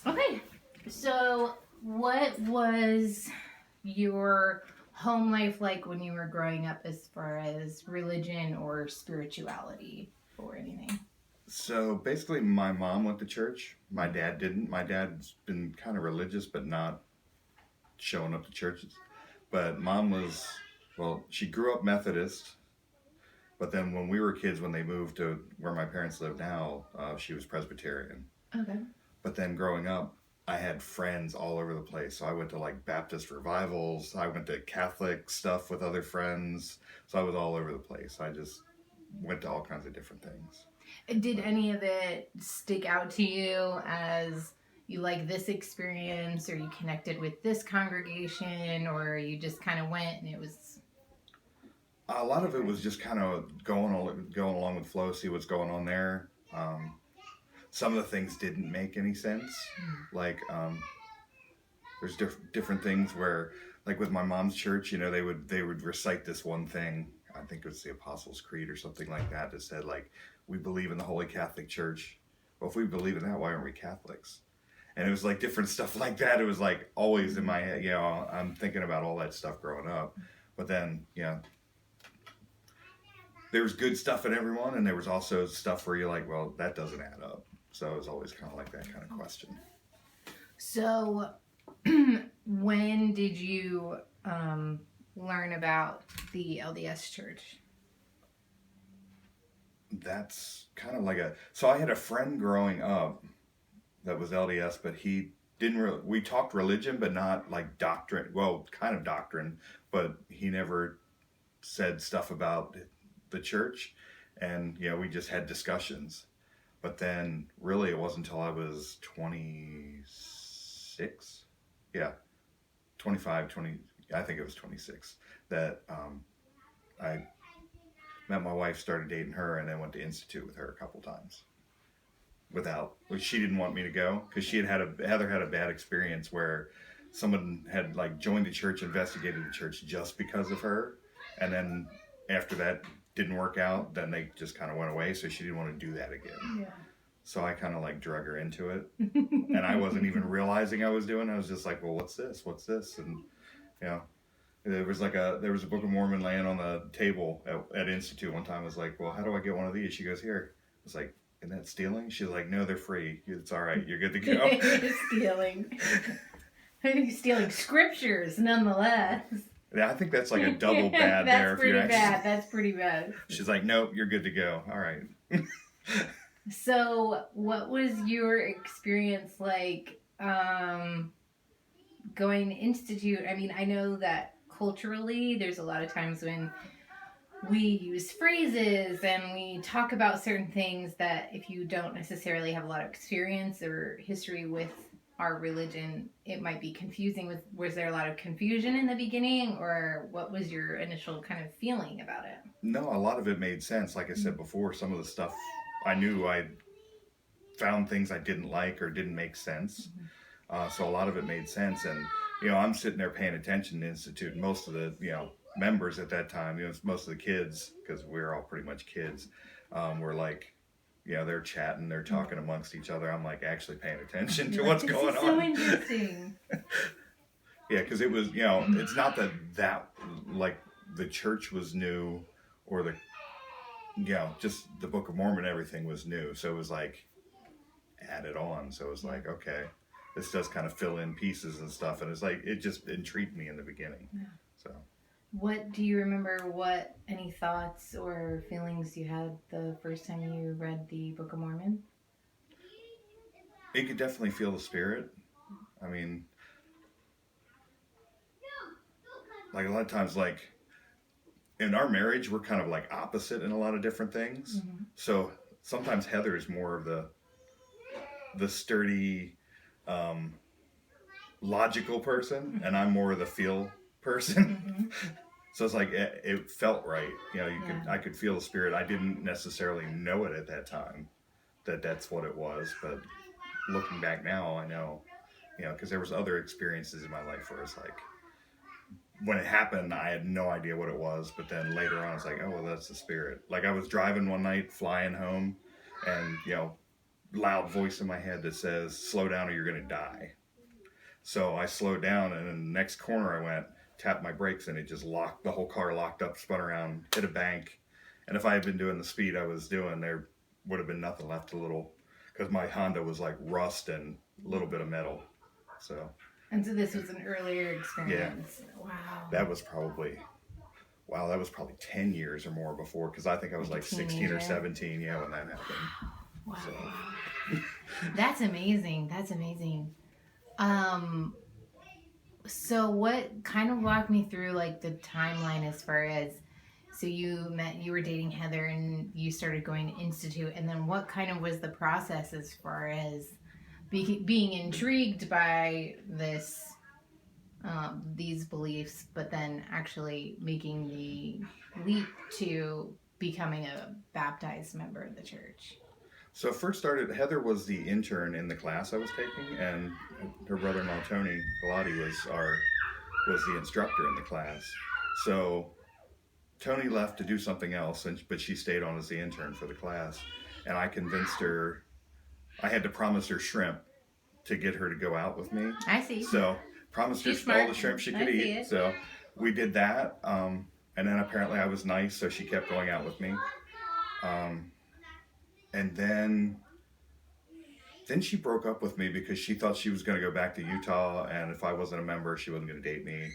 Okay, so what was your home life like when you were growing up as far as religion or spirituality or anything? So basically, my mom went to church. My dad didn't. My dad's been kind of religious, but not showing up to churches. But mom was, well, she grew up Methodist, but then when we were kids, when they moved to where my parents live now, she was Presbyterian. Okay. But then growing up, I had friends all over the place. So I went to like Baptist revivals. I went to Catholic stuff with other friends. So I was all over the place. I just went to all kinds of different things. Did But any of it stick out to you as you like this experience or you connected with this congregation or you just kind of went and it was a lot of it was just kind of going along with flow, see what's going on there. Some of the things didn't make any sense. Like there's different things where, like with my mom's church, they would recite this one thing. I think it was the Apostles' Creed or something like that. That said like, we believe in the Holy Catholic Church. Well, if we believe in that, why aren't we Catholics? And it was like different stuff like that. It was like always in my head. I'm thinking about all that stuff growing up. But then, there was good stuff in everyone, and there was also stuff where you're like, well, that doesn't add up. So it was always kind of like that kind of question. so when did you learn about the LDS Church? That's kind of like so I had a friend growing up that was LDS, but he didn't really, we talked religion, but not like doctrine. Well, kind of doctrine, but he never said stuff about the church. And, we just had discussions. But then really it wasn't until I was 26. Yeah, 25, 20. I think it was 26 that I met my wife, started dating her, and then went to institute with her a couple times. She didn't want me to go because Heather had a bad experience where someone had like joined the church, investigated the church just because of her, and then after that didn't work out, then they just kind of went away. So she didn't want to do that again. Yeah. So I kind of like drug her into it, and I wasn't even realizing I was doing it. I was just like, well, what's this? What's this? And you know, there was a Book of Mormon laying on the table at Institute one time. I was like, well, how do I get one of these? She goes, here. I was like, isn't that stealing? She's like, no, they're free. It's all right. You're good to go. Stealing. Stealing scriptures, nonetheless. Yeah, I think that's like a double bad there. That's pretty bad. That's pretty bad. She's like, nope, you're good to go. All right. So, what was your experience like going to institute? I mean, I know that culturally, there's a lot of times when we use phrases and we talk about certain things that if you don't necessarily have a lot of experience or history with our religion, it might be confusing. Was there a lot of confusion in the beginning, or what was your initial kind of feeling about it? No, a lot of it made sense. Like I said before, some of the stuff I knew I found things I didn't like or didn't make sense. So a lot of it made sense. And, I'm sitting there paying attention to Institute. And most of the, members at that time, most of the kids, because we were all pretty much kids, were like, they're chatting, they're talking amongst each other. I'm like actually paying attention to what's going on. So interesting. Yeah, because it was, it's not that like the church was new or just the Book of Mormon, everything was new. So it was like added on. So it was like, okay, this does kind of fill in pieces and stuff. And it's like, it just intrigued me in the beginning. Yeah. So. What do you remember? Any thoughts or feelings you had the first time you read the Book of Mormon? You could definitely feel the spirit. I mean, like a lot of times, like in our marriage, we're kind of like opposite in a lot of different things. Mm-hmm. So sometimes Heather is more of the sturdy, logical person, and I'm more of the feel person. Mm-hmm. So it's like it felt right. I could feel the spirit. I didn't necessarily know it at that time that's what it was, but looking back now, I know, because there was other experiences in my life where it's like when it happened, I had no idea what it was, but then later on, it's like, oh, well, that's the spirit. Like I was driving one night, flying home, and loud voice in my head that says, slow down or you're going to die. So I slowed down, and in the next corner I went, tapped my brakes, and it just locked, the whole car locked up, spun around, hit a bank. And if I had been doing the speed I was doing, there would have been nothing left, because my Honda was like rust and a little bit of metal. So. And so this was an earlier experience. Yeah. Wow. That was probably 10 years or more before, because I think I was like 16 or 17, when that happened. Wow. So. That's amazing. That's amazing. So what kind of walked me through like the timeline as far as, so you were dating Heather and you started going to Institute, and then what kind of was the process as far as being intrigued by this, these beliefs, but then actually making the leap to becoming a baptized member of the church? So it first started, Heather was the intern in the class I was taking, and her brother-in-law Tony Galati was the instructor in the class. So Tony left to do something else, but she stayed on as the intern for the class. And I convinced her, I had to promise her shrimp to get her to go out with me. I see. So promised her all the shrimp she could eat. So we did that. And then apparently I was nice, so she kept going out with me. And then she broke up with me because she thought she was going to go back to Utah, and if I wasn't a member, she wasn't going to date me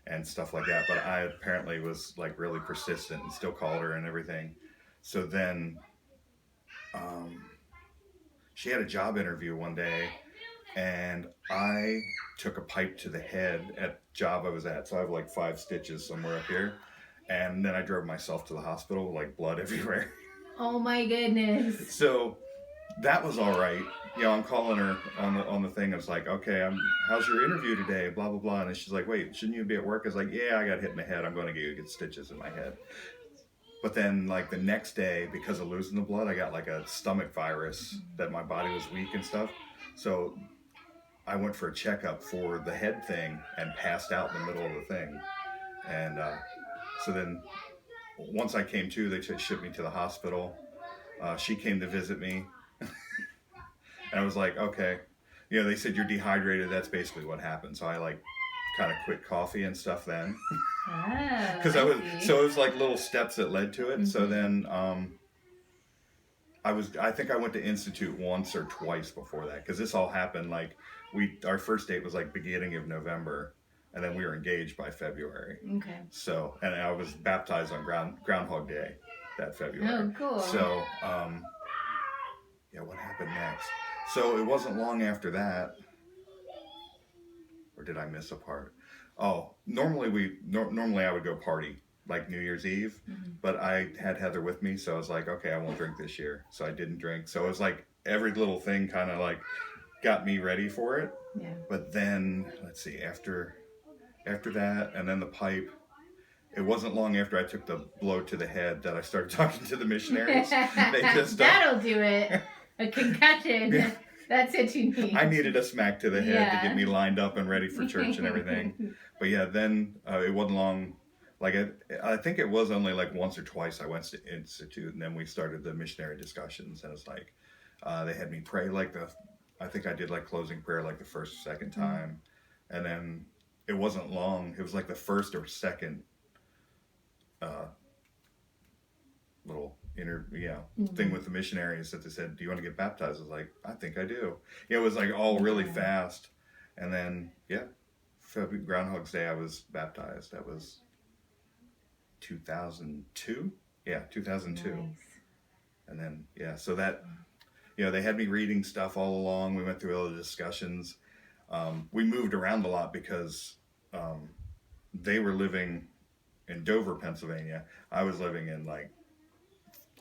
and stuff like that. But I apparently was like really persistent and still called her and everything. So then she had a job interview one day, and I took a pipe to the head at the job I was at. So I have like 5 stitches somewhere up here. And then I drove myself to the hospital, like blood everywhere. Oh my goodness. So that was all right. I'm calling her on the thing. I was like, okay, how's your interview today? Blah, blah, blah. And she's like, wait, shouldn't you be at work? I was like, yeah, I got hit in the head. I'm going to get stitches in my head. But then like the next day, because of losing the blood, I got like a stomach virus that my body was weak and stuff. So I went for a checkup for the head thing and passed out in the middle of the thing. And so then once I came to, they shipped me to the hospital. She came to visit me. And I was like, okay. They said you're dehydrated. That's basically what happened. So I like kind of quit coffee and stuff then. Because so it was like little steps that led to it. Mm-hmm. So then I think I went to Institute once or twice before that, because this all happened like our first date was like beginning of November, and then we were engaged by February. Okay. So, and I was baptized on Groundhog Day that February. Oh, cool. So, what happened next? So it wasn't long after that, or did I miss a part? Oh, normally I would go party like New Year's Eve, but I had Heather with me, so I was like, okay, I won't drink this year. So I didn't drink. So it was like every little thing kind of like got me ready for it. Yeah. But then, let's see, after that, and then the pipe, it wasn't long after I took the blow to the head that I started talking to the missionaries. They just that'll do it. A concussion. Yeah. That's what you need. I needed a smack to the head to get me lined up and ready for church and everything. But yeah, then it wasn't long. Like I think it was only like once or twice I went to Institute, and then we started the missionary discussions, and it's like they had me pray like I think I did like closing prayer like the first or second time, and then it wasn't long. It was like the first or second little thing with the missionaries that they said, do you want to get baptized? I was like, I think I do. It was like all really fast. And then, Groundhog's Day, I was baptized. That was 2002. Yeah, 2002. Nice. And then, so that, they had me reading stuff all along. We went through all the discussions. We moved around a lot because they were living in Dover, Pennsylvania. I was living in like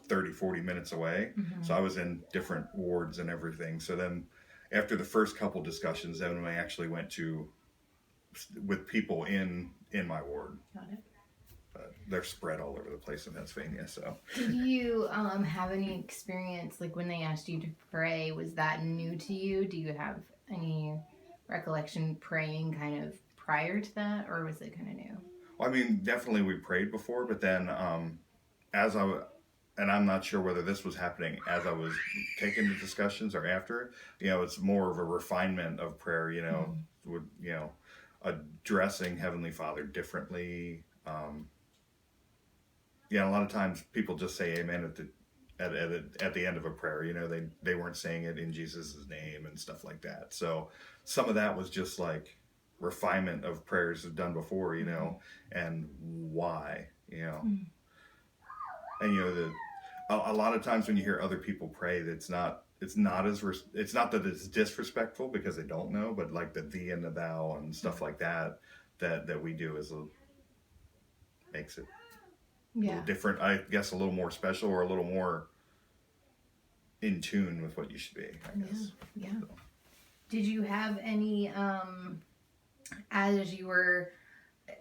30-40 minutes away. So I was in different wards and everything. So then after the first couple discussions, then we actually went with people in my ward. Got it. They're spread all over the place in Pennsylvania. So did you have any experience, like when they asked you to pray, was that new to you? Do you have any recollection praying kind of prior to that, or was it kind of new? Well, I mean, definitely we prayed before, but then as and I'm not sure whether this was happening as I was taking the discussions or after. It's more of a refinement of prayer. Would addressing Heavenly Father differently. A lot of times people just say Amen at the end of a prayer. They weren't saying it in Jesus' name and stuff like that. So some of that was just like refinement of prayers done before. And why. And a lot of times when you hear other people pray, it's not that it's disrespectful because they don't know, but like the thee and the thou and stuff like that we do makes it a little different. I guess a little more special or a little more in tune with what you should be, I guess. Yeah. So. Did you have any as you were?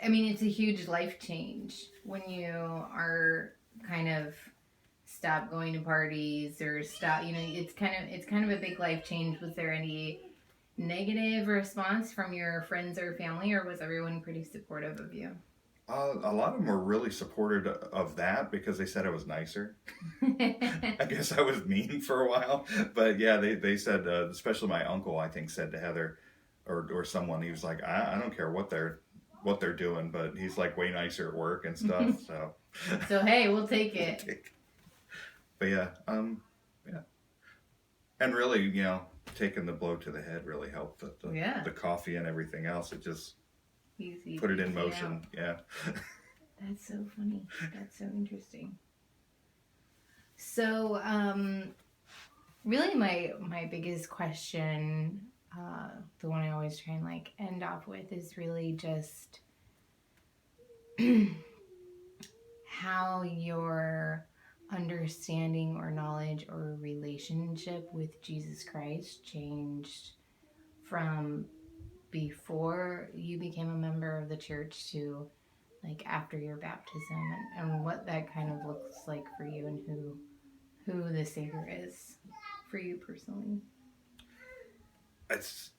I mean, it's a huge life change when you are kind of stop going to parties or stop. It's kind of a big life change. Was there any negative response from your friends or family, or was everyone pretty supportive of you? A lot of them were really supportive of that because they said I was nicer. I guess I was mean for a while, but yeah, they said, especially my uncle, I think, said to Heather or someone, he was like, I don't care what they're doing, but he's like way nicer at work and stuff. So hey, we'll take it. But yeah, and really, taking the blow to the head really helped. The coffee and everything else, it just put it in motion. Yeah. That's so funny. That's so interesting. So, really, my biggest question, the one I always try and like end off with, is really just how your understanding or knowledge or relationship with Jesus Christ changed from before you became a member of the church to like after your baptism, and what that kind of looks like for you, and who the Savior is for you personally. Let's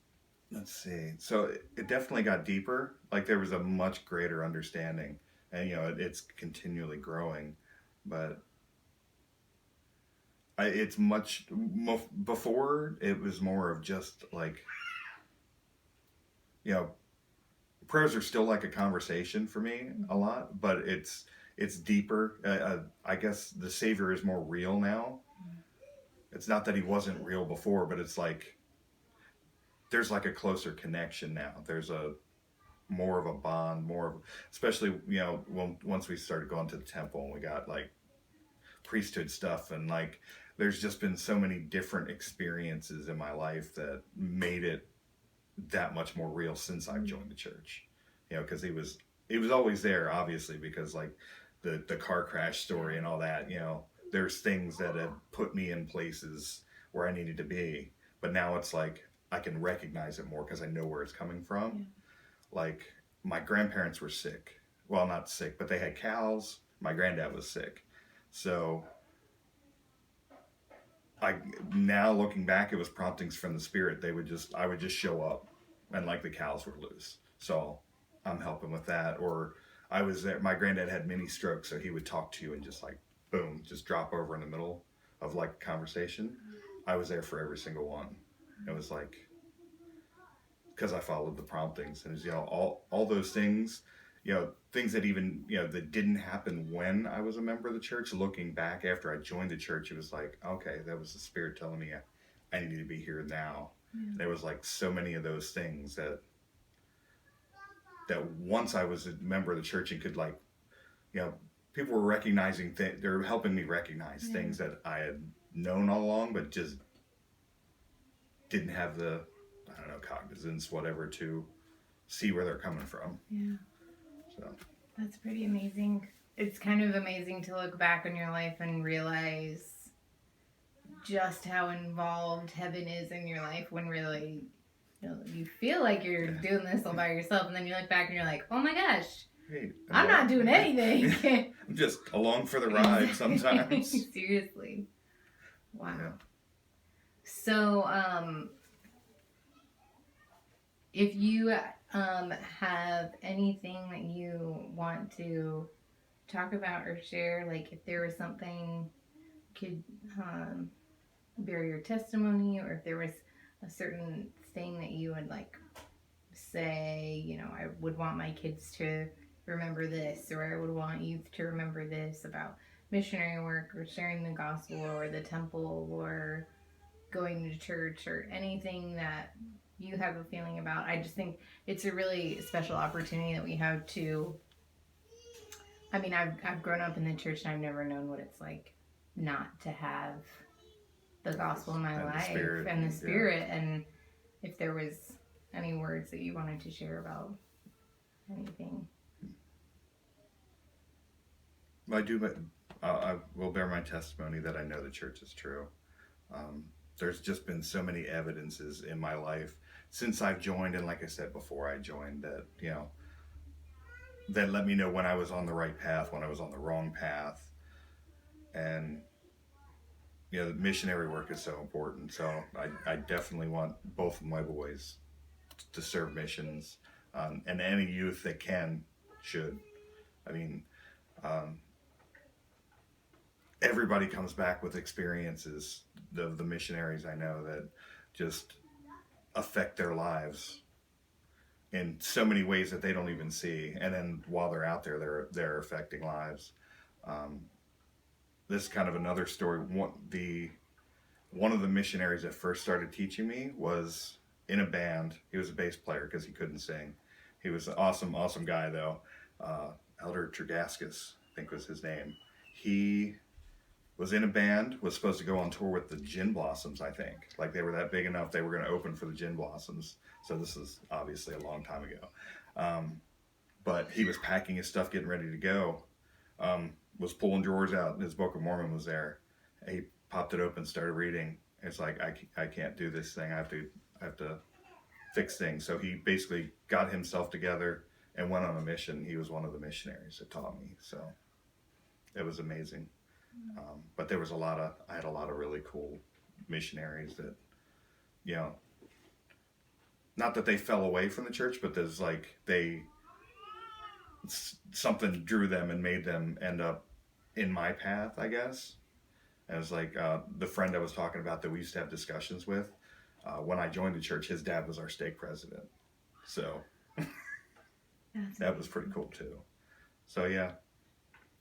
see. So it definitely got deeper. Like there was a much greater understanding, and it's continually growing. But it's much before it was more of just like prayers are still like a conversation for me a lot, but it's deeper. I guess the Savior is more real now. It's not that he wasn't real before, but it's like there's like a closer connection now. There's a more of a bond, especially once we started going to the temple and we got like priesthood stuff, and like there's just been so many different experiences in my life that made it that much more real since I've joined the church. Because he was always there, obviously, because like the car crash story and all that, there's things that have put me in places where I needed to be, but now it's like I can recognize it more because I know where it's coming from. Yeah. Like my grandparents were sick. Well, not sick, but they had cows. My granddad was sick. So now looking back, it was promptings from the Spirit. I would just show up and like the cows were loose. So I'm helping with that. Or I was there. My granddad had mini strokes, so he would talk to you and just like, boom, just drop over in the middle of like a conversation. I was there for every single one. It was like, because I followed the promptings, and it was, all those things, things that even, that didn't happen when I was a member of the church. Looking back after I joined the church, it was like, okay, that was the Spirit telling me I needed to be here now. Yeah. There was like so many of those things that once I was a member of the church and could like, people were recognizing they're helping me recognize things that I had known all along, but just didn't have the, I don't know, cognizance, whatever, to see where they're coming from. Yeah. So that's pretty amazing. It's kind of amazing to look back on your life and realize just how involved heaven is in your life, when really, you feel like you're doing this all by yourself, and then you look back and you're like, oh my gosh, hey, I'm not doing anything. I'm just along for the ride sometimes. Seriously. Wow. Yeah. So, if you have anything that you want to talk about or share, like if there was something could bear your testimony, or if there was a certain thing that you would like say, you know, I would want my kids to remember this, or I would want youth to remember this about missionary work or sharing the gospel or the temple or going to church or anything that you have a feeling about. I just think it's a really special opportunity that we have to. I mean, I've grown up in the church and I've never known what it's like not to have the gospel in my And life and the spirit. And if there was any words that you wanted to share about anything. I will bear my testimony that I know the church is true. There's just been so many evidences in my life since I've joined, and like I said before I joined, that, you know, that let me know when I was on the right path, when I was on the wrong path. And, you know, the missionary work is so important. So I definitely want both of my boys to serve missions, and any youth that should. I mean, everybody comes back with experiences of the missionaries I know that just affect their lives in so many ways that they don't even see. And then while they're out there, they're affecting lives. This is kind of another story. One of the missionaries that first started teaching me was in a band. He was a bass player because he couldn't sing. He was an awesome guy though. Elder Tregascus, I think was his name. He was in a band, was supposed to go on tour with the Gin Blossoms, I think. Like, they were that big enough, they were going to open for the Gin Blossoms. So this is obviously a long time ago. But he was packing his stuff, getting ready to go. Was pulling drawers out, and his Book of Mormon was there. He popped it open, started reading. It's like, I can't do this thing. I have to fix things. So he basically got himself together and went on a mission. He was one of the missionaries that taught me. So it was amazing. But there was I had a lot of really cool missionaries that, you know, not that they fell away from the church, but there's like, something drew them and made them end up in my path, I guess. And it was like, the friend I was talking about that we used to have discussions with, when I joined the church, his dad was our stake president. So that was pretty cool too. So yeah,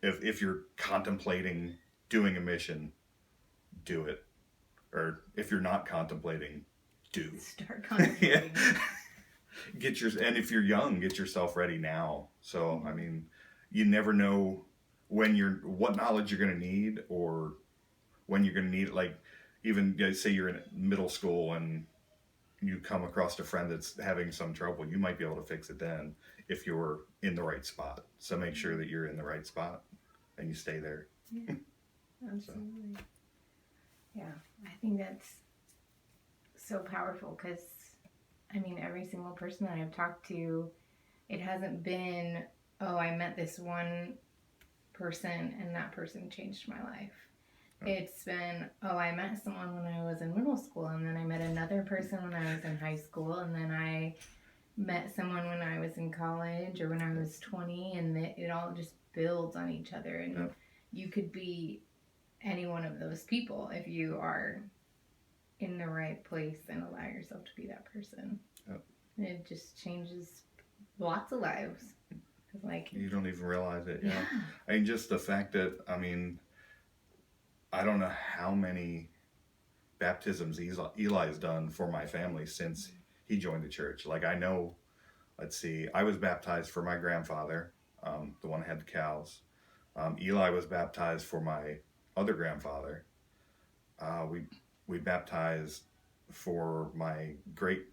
if you're contemplating doing a mission, do it. Or if you're not contemplating, Start contemplating. Yeah. And if you're young, get yourself ready now. So, I mean, you never know what knowledge you're going to need, or when you're going to need it. Like, even say you're in middle school and you come across a friend that's having some trouble, you might be able to fix it then if you're in the right spot. So make sure that you're in the right spot and you stay there. Yeah, absolutely. Yeah, I think that's so powerful because, I mean, every single person that I've talked to, it hasn't been, oh, I met this one person and that person changed my life. It's been, oh, I met someone when I was in middle school, and then I met another person when I was in high school, and then I met someone when I was in college or when I was 20, and it all just builds on each other. And you could be any one of those people if you are in the right place and allow yourself to be that person. And it just changes lots of lives. Like, you don't even realize it. Yeah. I mean, just the fact that, I mean, I don't know how many baptisms Eli's done for my family since he joined the church. Like, I know, let's see, I was baptized for my grandfather, the one that had the cows. Eli was baptized for my other grandfather. We baptized for my great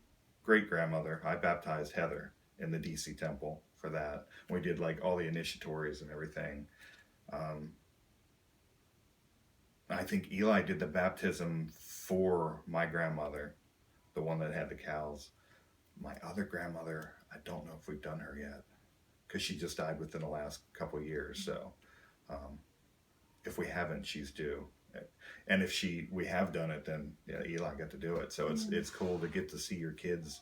grandmother. I baptized Heather in the DC temple for that. We did like all the initiatories and everything. I think Eli did the baptism for my grandmother, the one that had the cows. My other grandmother, I don't know if we've done her yet, because she just died within the last couple of years. So if we haven't, she's due. And if we have done it, then yeah, Eli got to do it. So it's cool to get to see your kids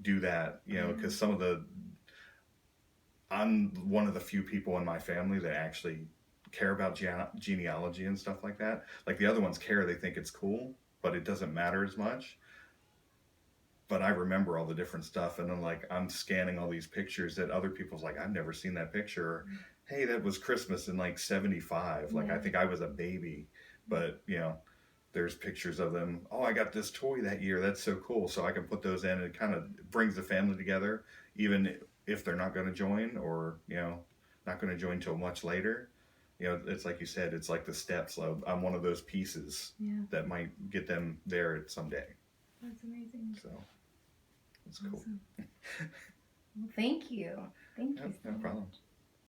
do that, you know, because I'm one of the few people in my family that actually care about genealogy and stuff like that. Like the other ones care, they think it's cool, but it doesn't matter as much. But I remember all the different stuff, and then like I'm scanning all these pictures that other people's like, I've never seen that picture. Or, hey, that was Christmas in like 75. Like I think I was a baby, but there's pictures of them. Oh, I got this toy that year. That's so cool. So I can put those in, and it kind of brings the family together, even if they're not going to join, or not going to join till much later. It's like you said, it's like the steps. I'm one of those pieces that might get them there someday. That's amazing. So it's cool. Well, thank you. Thank you. No problem.